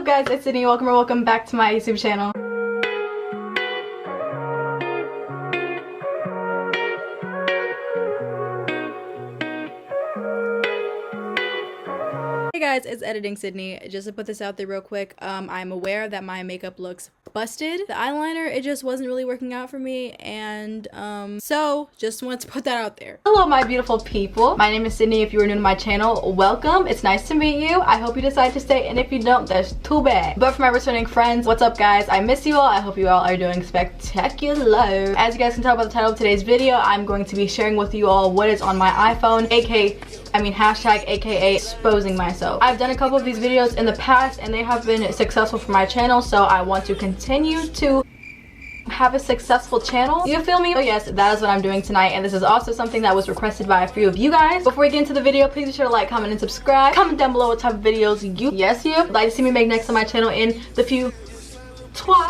guys, it's Sydney. Welcome back to my YouTube channel. Hey guys, it's Editing Sydney. Just to put this out there real quick, I'm aware that my makeup looks busted. The eyeliner, it just wasn't really working out for me, and so just wanted to put that out there. Hello my beautiful people, my name is Sydney. If you are new to my channel, welcome. It's nice to meet you. I hope you decide to stay, and if you don't, that's too bad. But for my returning friends, what's up guys? I miss you all. I hope you all are doing spectacular. As you guys can tell by the title of today's video, I'm going to be sharing with you all what is on my iPhone, hashtag aka exposing myself. I've done a couple of these videos in the past and they have been successful for my channel, so I want to continue to have a successful channel. You feel me? So yes, that is what I'm doing tonight, and this is also something that was requested by a few of you guys. Before we get into the video, please be sure to like, comment, and subscribe. Comment down below what type of videos you would like to see me make next on my channel in the future.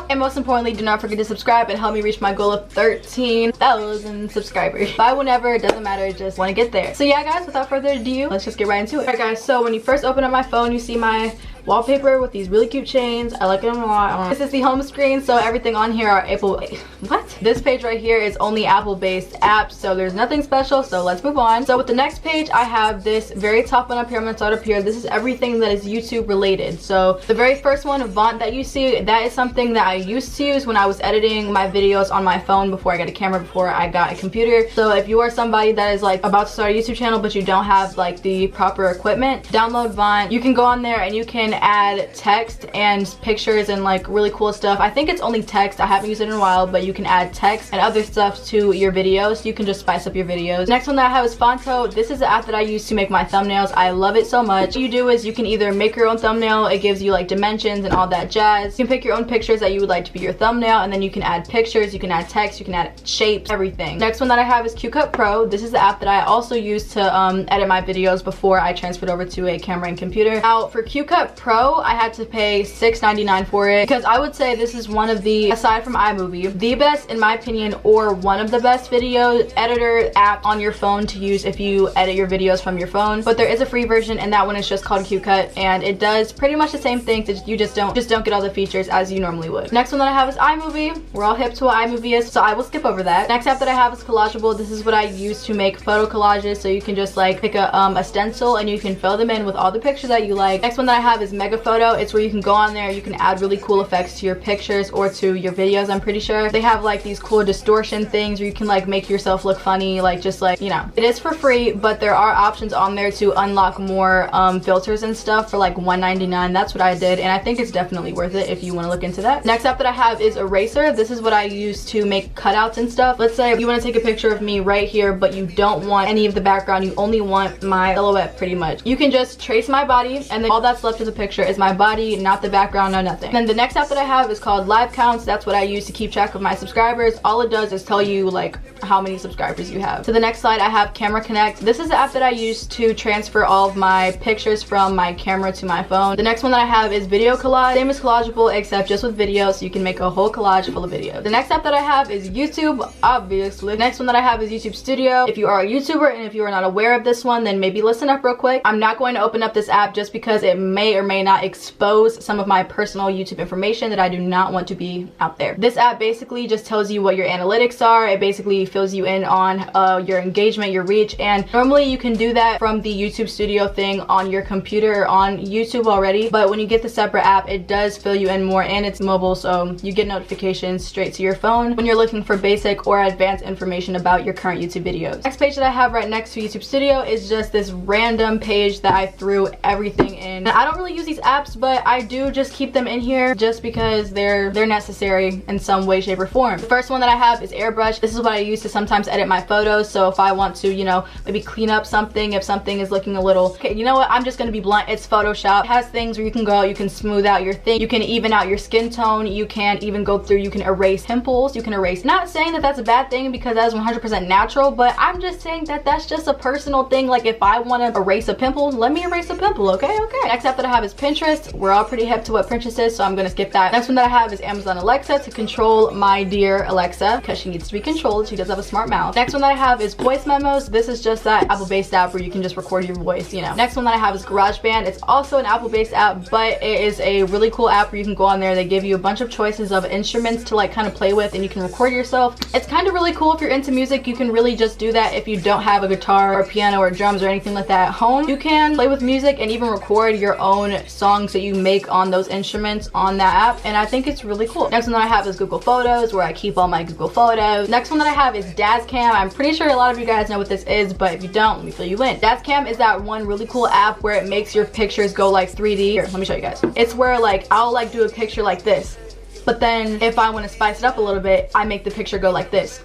And most importantly, do not forget to subscribe and help me reach my goal of 13,000 subscribers. By whenever, it doesn't matter, just want to get there. So yeah guys, without further ado, let's just get right into it. Alright guys, so when you first open up my phone, you see my wallpaper with these really cute chains. I like them a lot. This is the home screen, so everything on here are Apple. What? This page right here is only Apple-based apps, so there's nothing special, so let's move on. So with the next page, I have this very top one up here. I'm gonna start up here. This is everything that is YouTube related. So the very first one, Avant, that you see, that is something that I used to use when I was editing my videos on my phone before I got a camera, before I got a computer. So if you are somebody that is like about to start a YouTube channel but you don't have like the proper equipment, download Avant. You can go on there and you can add text and pictures and like really cool stuff. I think it's only text. I haven't used it in a while, but you can add text and other stuff to your videos. You can just spice up your videos. Next one that I have is Fonto. This is the app that I use to make my thumbnails. I love it so much. What you do is you can either make your own thumbnail. It gives you like dimensions and all that jazz. You can pick your own pictures that you would like to be your thumbnail, and then you can add pictures, you can add text, you can add shapes, everything. Next one that I have is CapCut Pro. This is the app that I also use to edit my videos before I transferred over to a camera and computer. Now for CapCut Pro, I had to pay $6.99 for it because I would say this is one of the, aside from iMovie, the best in my opinion, or one of the best video editor apps on your phone to use if you edit your videos from your phone. But there is a free version, and that one is just called CapCut, and it does pretty much the same thing. You just don't get all the features as you normally would. Next one that I have is iMovie. We're all hip to what iMovie is, so I will skip over that. Next app that I have is Collageable. This is what I use to make photo collages, so you can just like pick a stencil and you can fill them in with all the pictures that you like. Next one that I have is Megaphoto. It's where you can go on there, you can add really cool effects to your pictures or to your videos. I'm pretty sure they have like these cool distortion things where you can like make yourself look funny, like just like, you know. It is for free, but there are options on there to unlock more filters and stuff for like $1.99. That's what I did, and I think it's definitely worth it if you want to look into that. Next app that I have is Eraser. This is what I use to make cutouts and stuff. Let's say you want to take a picture of me right here, but you don't want any of the background, you only want my silhouette pretty much. You can just trace my body, and then all that's left as a picture is my body, not the background, no nothing. And then the next app that I have is called Live Counts. That's what I use to keep track of my subscribers. All it does is tell you like how many subscribers you have. To the next slide, I have Camera Connect. This is the app that I use to transfer all of my pictures from my camera to my phone. The next one that I have is Video Collage. Same as Collageable, except just with video, so you can make a whole collage full of videos. The next app that I have is YouTube, obviously. The next one that I have is YouTube Studio. If you are a YouTuber and if you are not aware of this one, then maybe listen up real quick. I'm not going to open up this app just because it may or may not expose some of my personal YouTube information that I do not want to be out there. This app basically just tells you what your analytics are. It basically fills you in on your engagement, your reach, and normally you can do that from the YouTube Studio thing on your computer or on YouTube already, but when you get the separate app, it does fill you in more, and it's mobile, so you get notifications straight to your phone when you're looking for basic or advanced information about your current YouTube videos. Next page that I have right next to YouTube Studio is just this random page that I threw everything in. And I don't really use these apps, but I do just keep them in here just because they're necessary in some way, shape, or form. The first one that I have is Airbrush. This is what I use to sometimes edit my photos, so if I want to, you know, maybe clean up something, if something is looking a little, okay, you know what, I'm just gonna be blunt, it's Photoshop. It has things where you can go, you can smooth out your thing, you can even out your skin tone, you can even go through, you can erase pimples, you can erase, not saying that that's a bad thing because that is 100% natural, but I'm just saying that that's just a personal thing. Like if I want to erase a pimple, let me erase a pimple, okay? Next app that I have is Pinterest. We're all pretty hip to what Pinterest is, so I'm gonna skip that. Next one that I have is Amazon Alexa to control my dear Alexa, because she needs to be controlled. She does have a smart mouth. Next one that I have is voice memos. This is just that Apple-based app where you can just record your voice, you know. Next one that I have is GarageBand. It's also an Apple-based app, but it is a really cool app where you can go on there. They give you a bunch of choices of instruments to like kind of play with, and you can record yourself. It's kind of really cool if you're into music. You can really just do that if you don't have a guitar or piano or drums or anything like that at home. You can play with music and even record your own songs that you make on those instruments on that app, and I think it's really cool. Next one that I have is Google Photos, where I keep all my Google Photos. Next one that I have is Dazcam. I'm pretty sure a lot of you guys know what this is, but if you don't, let me fill you in. Dazcam is that one really cool app where it makes your pictures go like 3D. Here, let me show you guys. It's where like I'll like do a picture like this, but then if I want to spice it up a little bit, I make the picture go like this.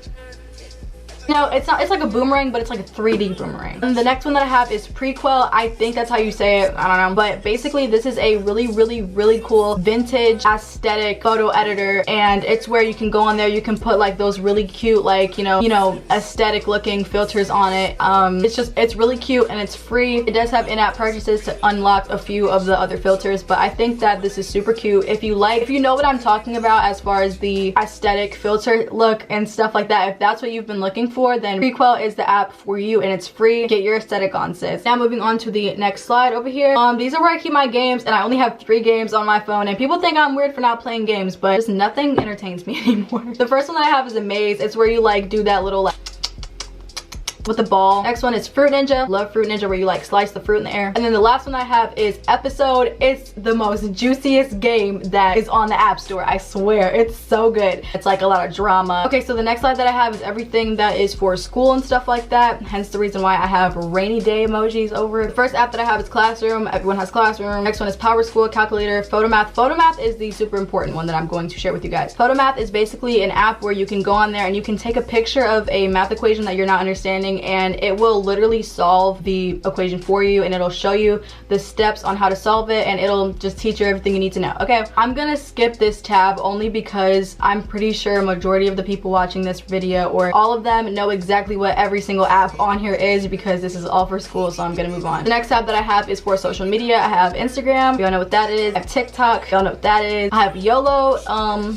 You know, it's like a boomerang, but it's like a 3D boomerang. And the next one that I have is Prequel. I think that's how you say it. I don't know. But basically, this is a really cool vintage aesthetic photo editor. And it's where you can go on there. You can put like those really cute, like, you know, aesthetic looking filters on it. It's really cute and it's free. It does have in-app purchases to unlock a few of the other filters. But I think that this is super cute. If you know what I'm talking about as far as the aesthetic filter look and stuff like that, if that's what you've been looking for, then Prequel is the app for you, and it's free. Get your aesthetic on, sis. Now moving on to the next slide over here. These are where I keep my games, and I only have 3 games on my phone, and people think I'm weird for not playing games, but just nothing entertains me anymore. The first one that I have is a maze. It's where you like do that little like with the ball. Next one is Fruit Ninja. Love Fruit Ninja, where you like slice the fruit in the air. And then the last one I have is Episode. It's the most juiciest game that is on the App Store. I swear, it's so good. It's like a lot of drama. Okay, so the next slide that I have is everything that is for school and stuff like that. Hence the reason why I have rainy day emojis over it. The first app that I have is Classroom. Everyone has Classroom. Next one is Power School, Calculator, Photomath. Photomath is the super important one that I'm going to share with you guys. Photomath is basically an app where you can go on there and you can take a picture of a math equation that you're not understanding, and it will literally solve the equation for you, and it'll show you the steps on how to solve it, and it'll just teach you everything you need to know. Okay, I'm gonna skip this tab only because I'm pretty sure a majority of the people watching this video, or all of them, know exactly what every single app on here is, because this is all for school, so I'm gonna move on. The next app that I have is for social media. I have Instagram. You all know what that is. I have TikTok. You all know what that is. I have YOLO.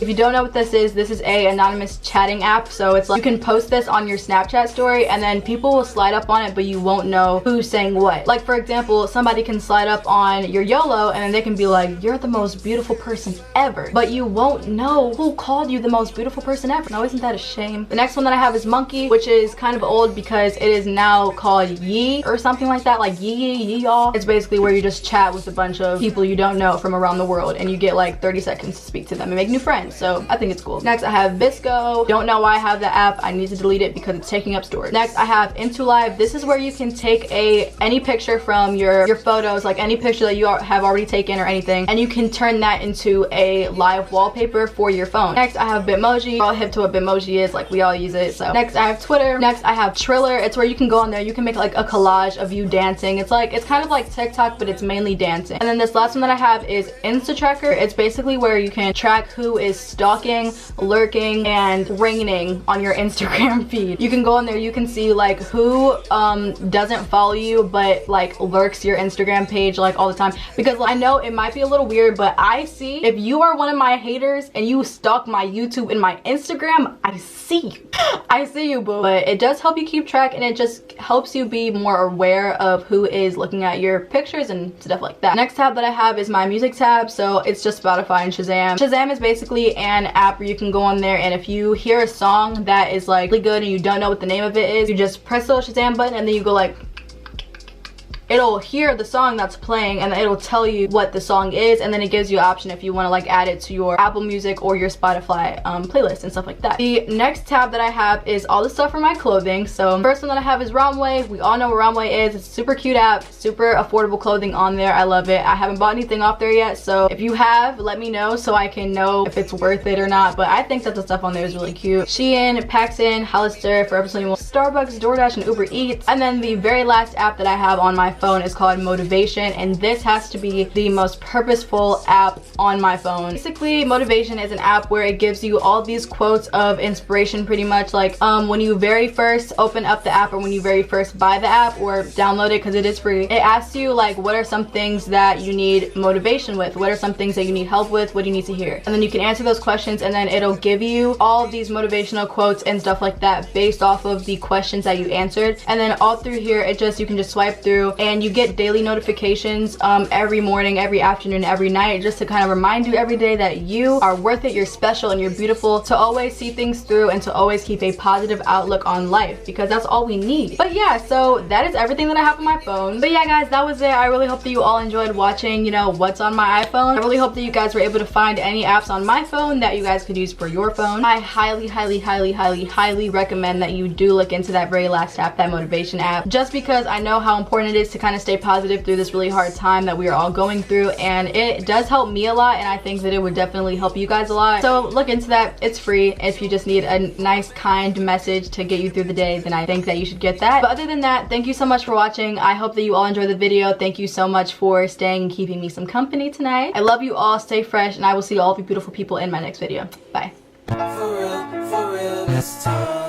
If you don't know what this is a anonymous chatting app. So it's like you can post this on your Snapchat story, and then people will slide up on it, but you won't know who's saying what. Like, for example, somebody can slide up on your YOLO and then they can be like, you're the most beautiful person ever, but you won't know who called you the most beautiful person ever. Now, isn't that a shame? The next one that I have is Monkey, which is kind of old because it is now called Yee or something like that, like yee y'all. It's basically where you just chat with a bunch of people you don't know from around the world, and you get like 30 seconds to speak to them and make new friends. So I think it's cool. Next, I have Visco. Don't know why I have the app. I need to delete it because it's taking up storage. Next, I have Into Live. This is where you can take any picture from your photos, like any picture that you have already taken or anything, and you can turn that into a live wallpaper for your phone. Next, I have Bitmoji. We're all hip to what Bitmoji is, like we all use it. So next, I have Twitter. Next, I have Triller. It's where you can go on there, you can make like a collage of you dancing. It's kind of like TikTok, but it's mainly dancing. And then this last one that I have is Insta Tracker. It's basically where you can track who is stalking, lurking, and raining on your Instagram feed. You can go on there, you can see like who doesn't follow you but like lurks your Instagram page like all the time, because I know it might be a little weird, but I see if you are one of my haters and you stalk my YouTube and my Instagram, I see you. I see you, boo. But it does help you keep track, and it just helps you be more aware of who is looking at your pictures and stuff like that. Next tab that I have is my music tab. So it's just Spotify and Shazam. Shazam is basically an app where you can go on there, and if you hear a song that is like really good and you don't know what the name of it is, you just press the Shazam button and then you go like, it'll hear the song that's playing and it'll tell you what the song is, and then it gives you an option if you want to like add it to your Apple Music or your Spotify playlist and stuff like that. The next tab that I have is all the stuff for my clothing. So first one that I have is Romway. We all know what Romway is. It's a super cute app, super affordable clothing on there. I love it. I haven't bought anything off there yet, so if you have, let me know so I can know if it's worth it or not, but I think that the stuff on there is really cute. Shein, Paxton, Hollister, Forever 21, Starbucks, DoorDash, and Uber Eats. And then the very last app that I have on my phone is called Motivation, and this has to be the most purposeful app on my phone. Basically, Motivation is an app where it gives you all these quotes of inspiration pretty much. Like when you very first open up the app, or when you very first buy the app or download it because it is free, it asks you like, what are some things that you need motivation with? What are some things that you need help with? What do you need to hear? And then you can answer those questions, and then it'll give you all of these motivational quotes and stuff like that based off of the questions that you answered. And then all through here, you can just swipe through, and you get daily notifications every morning, every afternoon, every night, just to kind of remind you every day that you are worth it, you're special, and you're beautiful, to always see things through and to always keep a positive outlook on life, because that's all we need. But yeah, so that is everything that I have on my phone. But yeah guys, that was it. I really hope that you all enjoyed watching, you know, what's on my iPhone. I really hope that you guys were able to find any apps on my phone that you guys could use for your phone. I highly recommend that you do look into that very last app, that Motivation app, just because I know how important it is to kind of stay positive through this really hard time that we are all going through, and it does help me a lot, and I think that it would definitely help you guys a lot. So look into that. It's free. If you just need a nice kind message to get you through the day, then I think that you should get that. But other than that, thank you so much for watching. I hope that you all enjoyed the video. Thank you so much for staying and keeping me some company tonight. I love you all. Stay fresh, and I will see all of you beautiful people in my next video. Bye. For real this time.